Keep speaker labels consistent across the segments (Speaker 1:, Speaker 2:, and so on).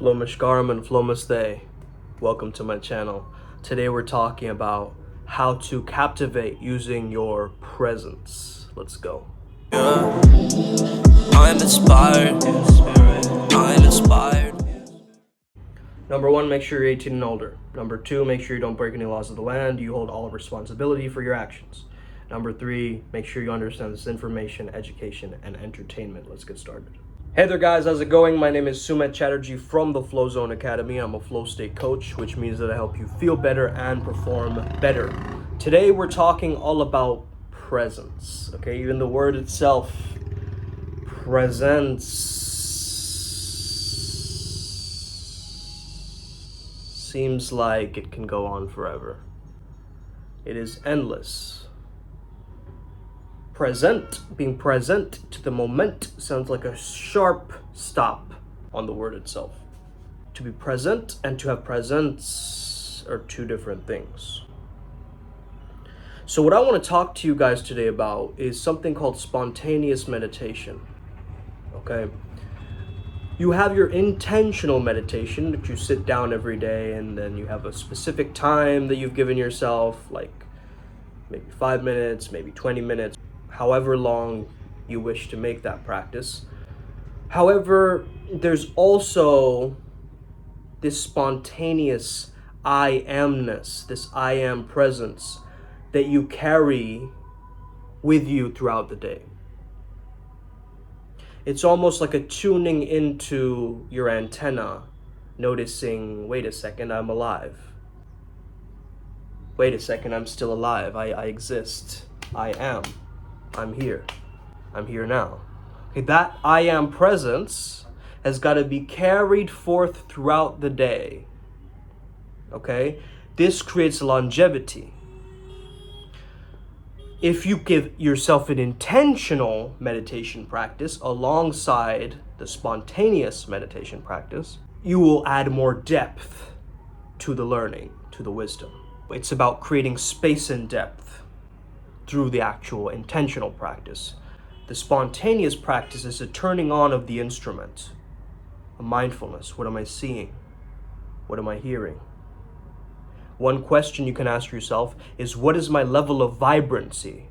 Speaker 1: Flomashkaram and Flomaste. Welcome to my channel. Today we're talking about how to captivate using your presence. Let's go.
Speaker 2: Yeah. I'm inspired. I'm inspired.
Speaker 1: Number one, make sure you're 18 and older. Number two, make sure you don't break any laws of the land. You hold all responsibility for your actions. Number three, make sure you understand this information, education, and entertainment. Let's get started. Hey there guys, how's it going? My name is Sumet Chatterjee from the Flow Zone Academy. I'm a flow state coach, which means that I help you feel better and perform better. Today we're talking all about presence, okay? Even the word itself, presence, seems like it can go on forever. It is endless. Present, being present to the moment, sounds like a sharp stop on the word itself. To be present and to have presence are two different things. So what I want to talk to you guys today about is something called spontaneous meditation. Okay? You have your intentional meditation that you sit down every day and then you have a specific time that you've given yourself, like maybe 5 minutes, maybe 20 minutes, however long you wish to make that practice. However, there's also this spontaneous I amness, this I am presence that you carry with you throughout the day. It's almost like a tuning into your antenna, noticing, wait a second, I'm alive. Wait a second, I'm still alive. I exist. I am. I'm here. I'm here now. Okay, that I am presence has got to be carried forth throughout the day. Okay? This creates longevity. If you give yourself an intentional meditation practice alongside the spontaneous meditation practice, you will add more depth to the learning, to the wisdom. It's about creating space and depth through the actual intentional practice. The spontaneous practice is a turning on of the instrument, a mindfulness. What am I seeing? What am I hearing? One question you can ask yourself is, what is my level of vibrancy?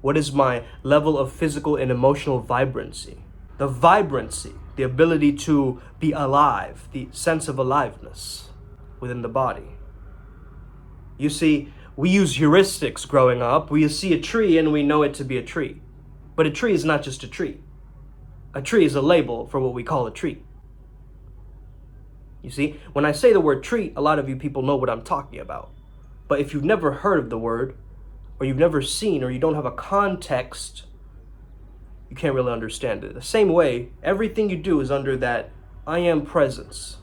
Speaker 1: What is my level of physical and emotional vibrancy? The vibrancy, the ability to be alive, the sense of aliveness within the body. You see, we use heuristics growing up. We see a tree and we know it to be a tree. But a tree is not just a tree. A tree is a label for what we call a tree. You see, when I say the word tree, a lot of you people know what I'm talking about. But if you've never heard of the word, or you've never seen, or you don't have a context, you can't really understand it. The same way, everything you do is under that I am presence.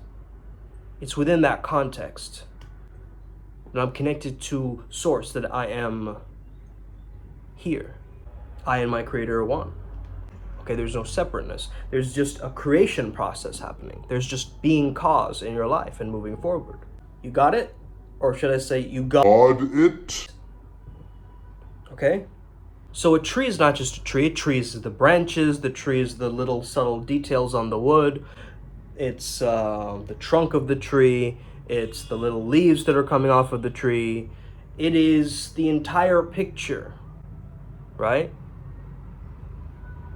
Speaker 1: It's within that context. And I'm connected to source, that I am here. I and my creator are one. Okay, there's no separateness. There's just a creation process happening. There's just being cause in your life and moving forward. You got it? Or should I say you got it? Okay? So a tree is not just a tree. A tree is the branches. The tree is the little subtle details on the wood. It's the trunk of the tree. It's the little leaves that are coming off of the tree. It is the entire picture, right?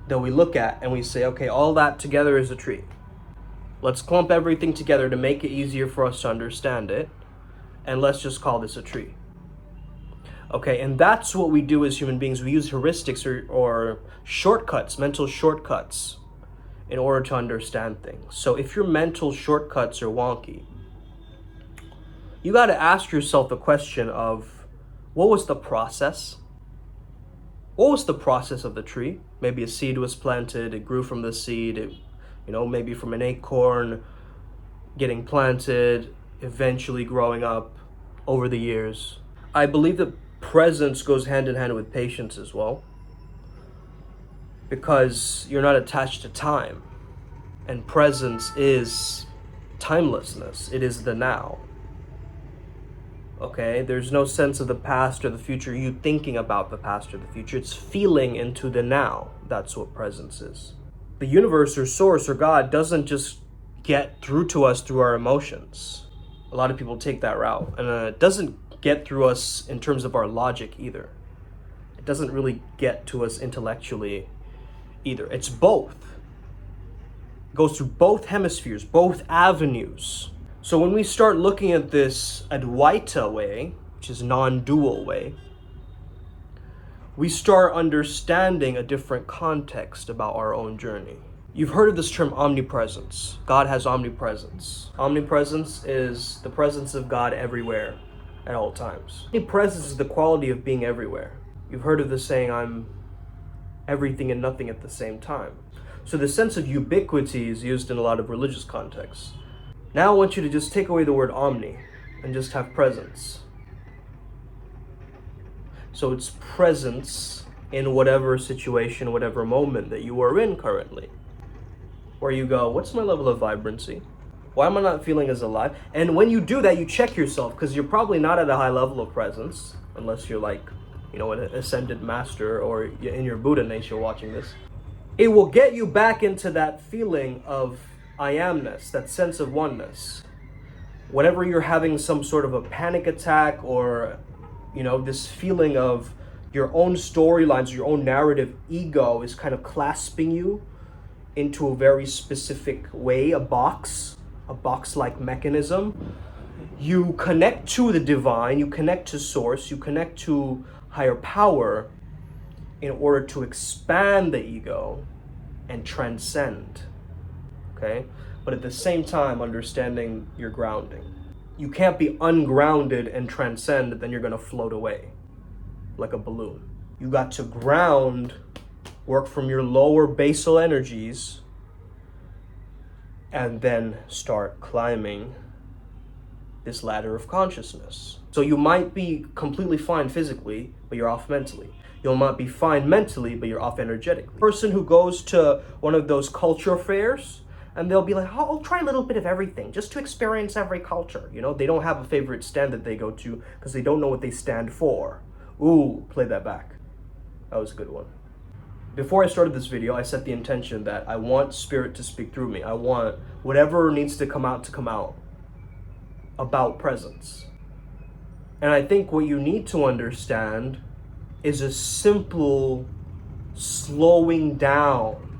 Speaker 1: That we look at and we say, okay, all that together is a tree. Let's clump everything together to make it easier for us to understand it. And let's just call this a tree. Okay, and that's what we do as human beings. We use heuristics or shortcuts, mental shortcuts, in order to understand things. So if your mental shortcuts are wonky, you got to ask yourself the question of, what was the process? What was the process of the tree? Maybe a seed was planted, it grew from the seed, maybe from an acorn getting planted, eventually growing up over the years. I believe that presence goes hand in hand with patience as well, because you're not attached to time, and presence is timelessness. It is the now. Okay, there's no sense of the past or the future, you thinking about the past or the future. It's feeling into the now. That's what presence is. The universe or source or God doesn't just get through to us through our emotions. A lot of people take that route, and it doesn't get through us in terms of our logic either. It doesn't really get to us intellectually either. It's both. It goes through both hemispheres, both avenues. So when we start looking at this Advaita way, which is non-dual way, we start understanding a different context about our own journey. You've heard of this term omnipresence. God has omnipresence. Omnipresence is the presence of God everywhere at all times. Omnipresence is the quality of being everywhere. You've heard of the saying, I'm everything and nothing at the same time. So the sense of ubiquity is used in a lot of religious contexts. Now I want you to just take away the word omni and just have presence. So it's presence in whatever situation, whatever moment that you are in currently. Where you go, what's my level of vibrancy? Why am I not feeling as alive? And when you do that, you check yourself, because you're probably not at a high level of presence, unless you're like, an ascended master or in your Buddha nature watching this. It will get you back into that feeling of I amness, that sense of oneness. Whenever you're having some sort of a panic attack or, this feeling of your own storylines, your own narrative ego is kind of clasping you into a very specific way, a box-like mechanism. You connect to the divine, you connect to source, you connect to higher power in order to expand the ego and transcend, okay? But at the same time, understanding your grounding. You can't be ungrounded and transcend, then you're gonna float away like a balloon. You got to ground, work from your lower basal energies, and then start climbing this ladder of consciousness. So you might be completely fine physically, but you're off mentally. You might be fine mentally, but you're off energetically. Person who goes to one of those culture fairs, and they'll be like, oh, I'll try a little bit of everything just to experience every culture. They don't have a favorite stand that they go to because they don't know what they stand for. Ooh, play that back. That was a good one. Before I started this video, I set the intention that I want spirit to speak through me. I want whatever needs to come out about presence. And I think what you need to understand is a simple slowing down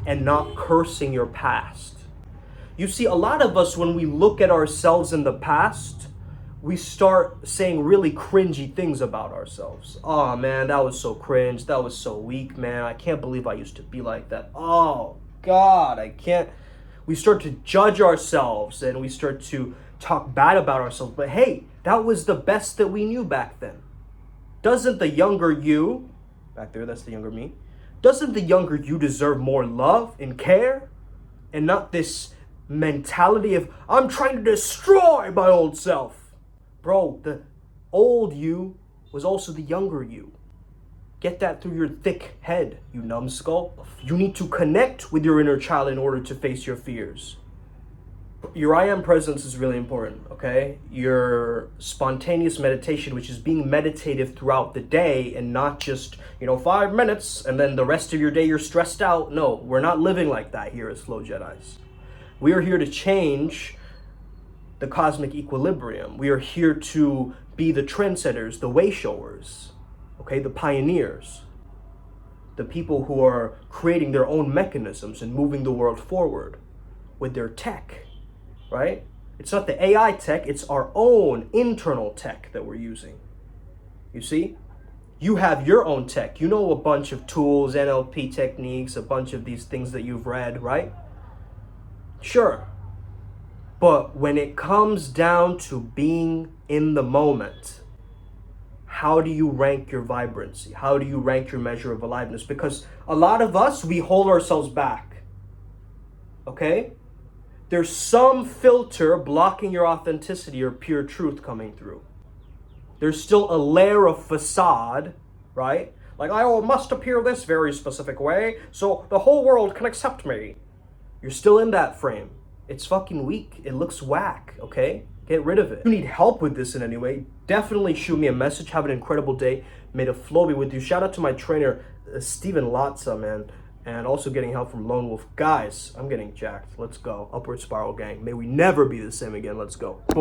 Speaker 1: and not cursing your past. You see, a lot of us, when we look at ourselves in the past, we start saying really cringy things about ourselves. Oh man, that was so cringe. That was so weak, man. I can't believe I used to be like that. Oh God, I can't. We start to judge ourselves and we start to talk bad about ourselves. But hey, that was the best that we knew back then. Doesn't the younger you, back there, that's the younger me, doesn't the younger you deserve more love and care? And not this mentality of, I'm trying to destroy my old self. Bro, the old you was also the younger you. Get that through your thick head, you numbskull. You need to connect with your inner child in order to face your fears. Your I am presence is really important, okay? Your spontaneous meditation, which is being meditative throughout the day and not just, 5 minutes and then the rest of your day you're stressed out. No, we're not living like that here as Flow Jedis. We are here to change the cosmic equilibrium. We are here to be the trendsetters, the way showers, okay? The pioneers, the people who are creating their own mechanisms and moving the world forward with their tech. Right? It's not the AI tech, it's our own internal tech that we're using. You see? You have your own tech. You know a bunch of tools, NLP techniques, a bunch of these things that you've read, right? Sure. But when it comes down to being in the moment, how do you rank your vibrancy? How do you rank your measure of aliveness? Because a lot of us, we hold ourselves back. Okay? There's some filter blocking your authenticity or pure truth coming through. There's still a layer of facade, right? Like, I must appear this very specific way so the whole world can accept me. You're still in that frame. It's fucking weak. It looks whack, okay? Get rid of it. If you need help with this in any way, definitely shoot me a message. Have an incredible day. May the flow be with you. Shout out to my trainer, Steven Latza, man. and also getting help from Lone Wolf. Guys, I'm getting jacked. Let's go. Upward Spiral Gang. May we never be the same again. Let's go. Boom.